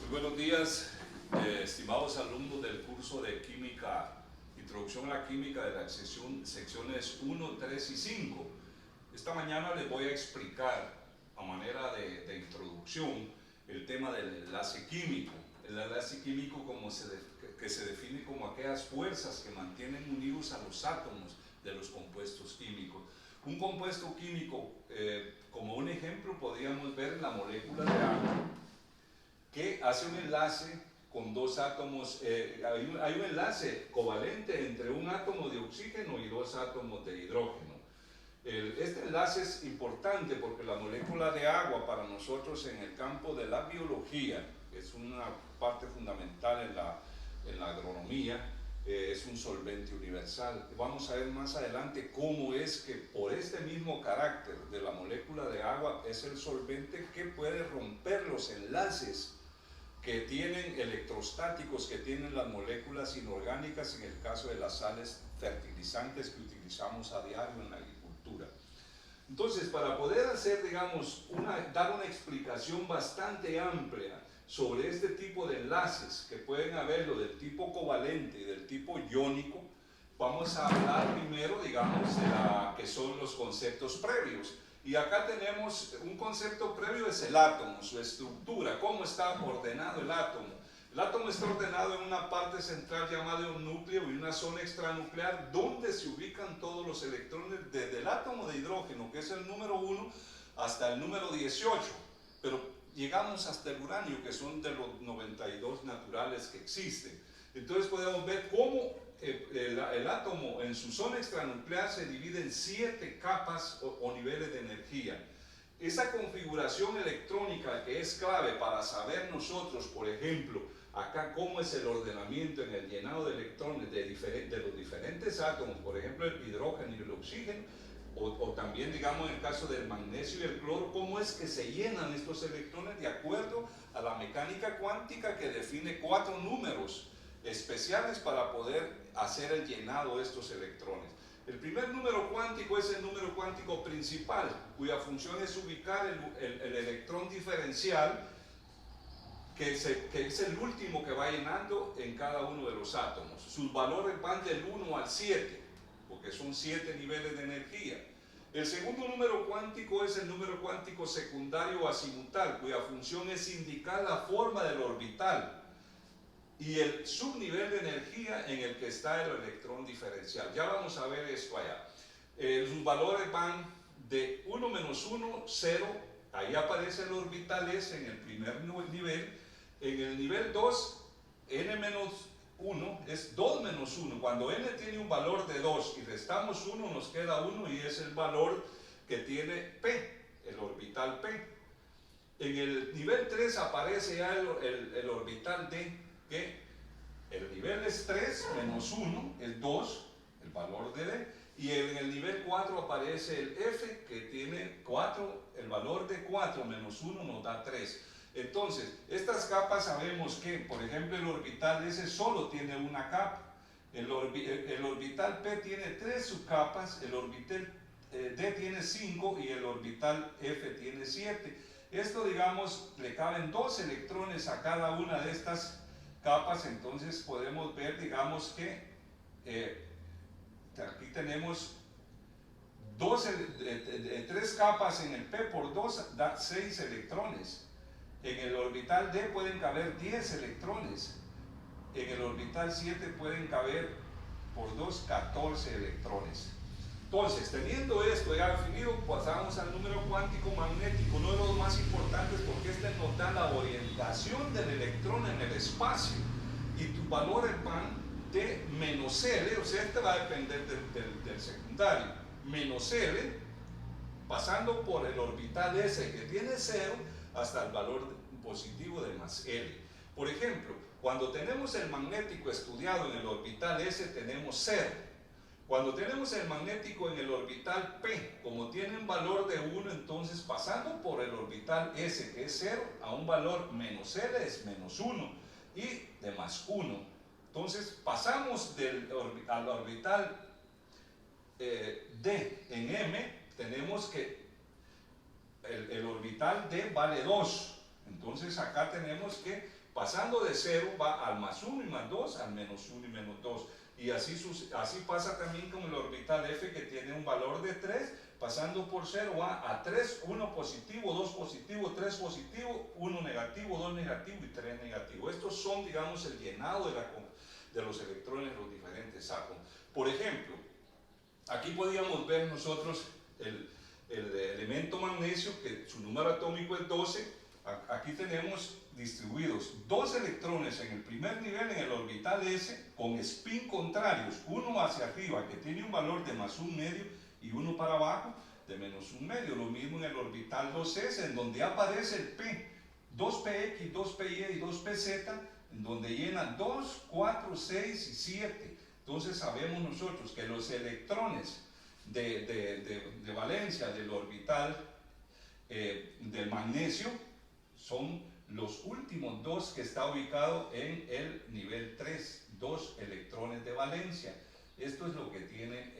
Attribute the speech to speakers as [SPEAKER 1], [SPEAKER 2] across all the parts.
[SPEAKER 1] Muy buenos días, estimados alumnos del curso de Química, Introducción a la Química de las secciones 1, 3 y 5. Esta mañana les voy a explicar, a manera de introducción, el tema del enlace químico. El enlace químico que se define como aquellas fuerzas que mantienen unidos a los átomos de los compuestos químicos. Un compuesto químico, como un ejemplo, podríamos ver la molécula de agua, que hace un enlace con dos átomos, hay un enlace covalente entre un átomo de oxígeno y dos átomos de hidrógeno. Este enlace es importante porque la molécula de agua para nosotros en el campo de la biología es una parte fundamental en la agronomía, es un solvente universal. Vamos a ver más adelante cómo es que por este mismo carácter de la molécula de agua es el solvente que puede romper los enlaces que tienen electrostáticos, que tienen las moléculas inorgánicas en el caso de las sales fertilizantes que utilizamos a diario en la agricultura. Entonces, para poder hacer, digamos, dar una explicación bastante amplia sobre este tipo de enlaces que pueden haberlo del tipo covalente y del tipo iónico, vamos a hablar primero, digamos, de que son los conceptos previos. Y acá tenemos un concepto previo, es el átomo, su estructura, cómo está ordenado el átomo. El átomo está ordenado en una parte central llamada un núcleo y una zona extranuclear donde se ubican todos los electrones desde el átomo de hidrógeno, que es el número 1, hasta el número 18. Pero llegamos hasta el uranio, que son de los 92 naturales que existen. Entonces podemos ver cómo el átomo en su zona extranuclear se divide en 7 capas o niveles de energía. Esa configuración electrónica que es clave para saber nosotros, por ejemplo, acá cómo es el ordenamiento en el llenado de electrones de los diferentes átomos, por ejemplo el hidrógeno y el oxígeno, o también, digamos, en el caso del magnesio y el cloro, cómo es que se llenan estos electrones de acuerdo a la mecánica cuántica que define 4 números especiales para poder hacer el llenado de estos electrones. El primer número cuántico es el número cuántico principal, cuya función es ubicar el electrón diferencial, que es el último que va llenando en cada uno de los átomos. Sus valores van del 1 al 7, porque son 7 niveles de energía. El segundo número cuántico es el número cuántico secundario azimutal, cuya función es indicar la forma del orbital y el subnivel de energía en el que está el electrón diferencial. Ya vamos a ver esto allá. Sus valores van de 1 menos 1, 0, ahí aparece el orbital S en el primer nivel. En el nivel 2, n menos 1 es 2 menos 1. Cuando n tiene un valor de 2 y restamos 1, nos queda 1 y es el valor que tiene P, el orbital P. En el nivel 3 aparece ya el orbital D, que el nivel es 3 menos 1, es 2, el valor de D, y en el nivel 4 aparece el F, que tiene 4, el valor de 4 menos 1 nos da 3. Entonces, estas capas sabemos que, por ejemplo, el orbital S solo tiene una capa, el orbital P tiene 3 subcapas, el orbital D tiene 5 y el orbital F tiene 7. Esto, digamos, le caben 2 electrones a cada una de estas capas, entonces podemos ver, digamos, que aquí tenemos 3 capas en el P por 2 da 6 electrones. En el orbital D pueden caber 10 electrones. En el orbital 7 pueden caber por 2 14 electrones. Entonces, teniendo esto ya definido, pasamos al número cuántico magnético, uno de los más importantes porque este nos da la orientación del electrón en el espacio. Y tus valores van de menos L, o sea, este va a depender del secundario, menos L, pasando por el orbital S que tiene 0, hasta el valor positivo de más L. Por ejemplo, cuando tenemos el magnético estudiado en el orbital S, tenemos 0. Cuando tenemos el magnético en el orbital P, como tiene un valor de 1, entonces pasando por el orbital S, que es 0, a un valor menos L es menos 1 y de más 1. Entonces pasamos al orbital D en M, tenemos que el orbital D vale 2. Entonces acá tenemos que Pasando de 0 va al más 1 y más 2, al menos 1 y menos 2. Y así pasa también con el orbital F, que tiene un valor de 3, pasando por 0 va a 3, 1 positivo, 2 positivo, 3 positivo, 1 negativo, 2 negativo y 3 negativo. Estos son, digamos, el llenado de los electrones en los diferentes átomos. Por ejemplo, aquí podíamos ver nosotros el elemento magnesio, que su número atómico es 12. Aquí tenemos distribuidos 2 electrones en el primer nivel en el orbital S con spin contrarios, uno hacia arriba que tiene un valor de más 1 medio y uno para abajo de menos 1 medio. Lo mismo en el orbital 2S, en donde aparece el P, 2px, 2py y 2pz, en donde llena 2, 4, 6 y 7. Entonces sabemos nosotros que los electrones de valencia del orbital del magnesio son los últimos 2 que está ubicado en el nivel 3, 2 electrones de valencia. Esto es lo que tiene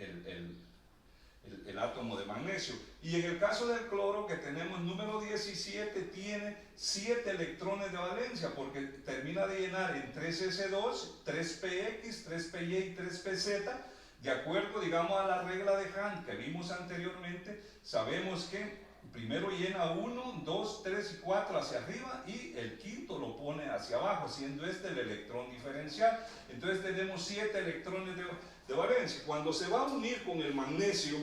[SPEAKER 1] el átomo de magnesio. Y en el caso del cloro, que tenemos número 17, tiene 7 electrones de valencia, porque termina de llenar en 3s2, 3px, 3py y 3pz. De acuerdo, digamos, a la regla de Hahn que vimos anteriormente, sabemos que primero llena 1, 2, 3 y 4 hacia arriba y el quinto lo pone hacia abajo, siendo este el electrón diferencial. Entonces tenemos 7 electrones de valencia. Cuando se va a unir con el magnesio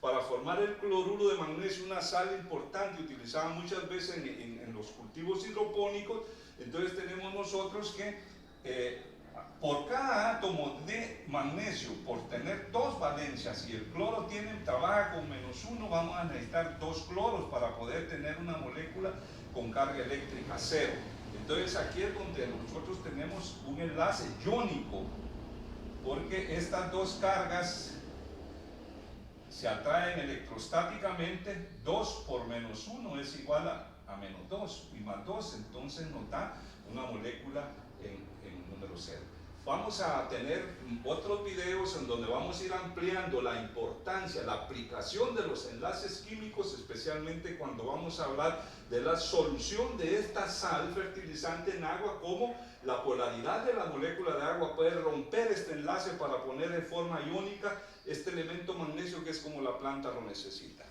[SPEAKER 1] para formar el cloruro de magnesio, una sal importante utilizada muchas veces en los cultivos hidropónicos, entonces tenemos nosotros que por cada átomo de magnesio, por tener 2 valencias, y el cloro trabaja con menos 1, vamos a necesitar 2 cloros para poder tener una molécula con carga eléctrica 0. Entonces aquí es donde nosotros tenemos un enlace iónico, porque estas 2 cargas se atraen electrostáticamente. 2 por menos 1 es igual a menos 2, y más 2, entonces nos da una molécula en número 0. Vamos a tener otros videos en donde vamos a ir ampliando la importancia, la aplicación de los enlaces químicos, especialmente cuando vamos a hablar de la solución de esta sal fertilizante en agua, cómo la polaridad de la molécula de agua puede romper este enlace para poner en forma iónica este elemento magnesio, que es como la planta lo necesita.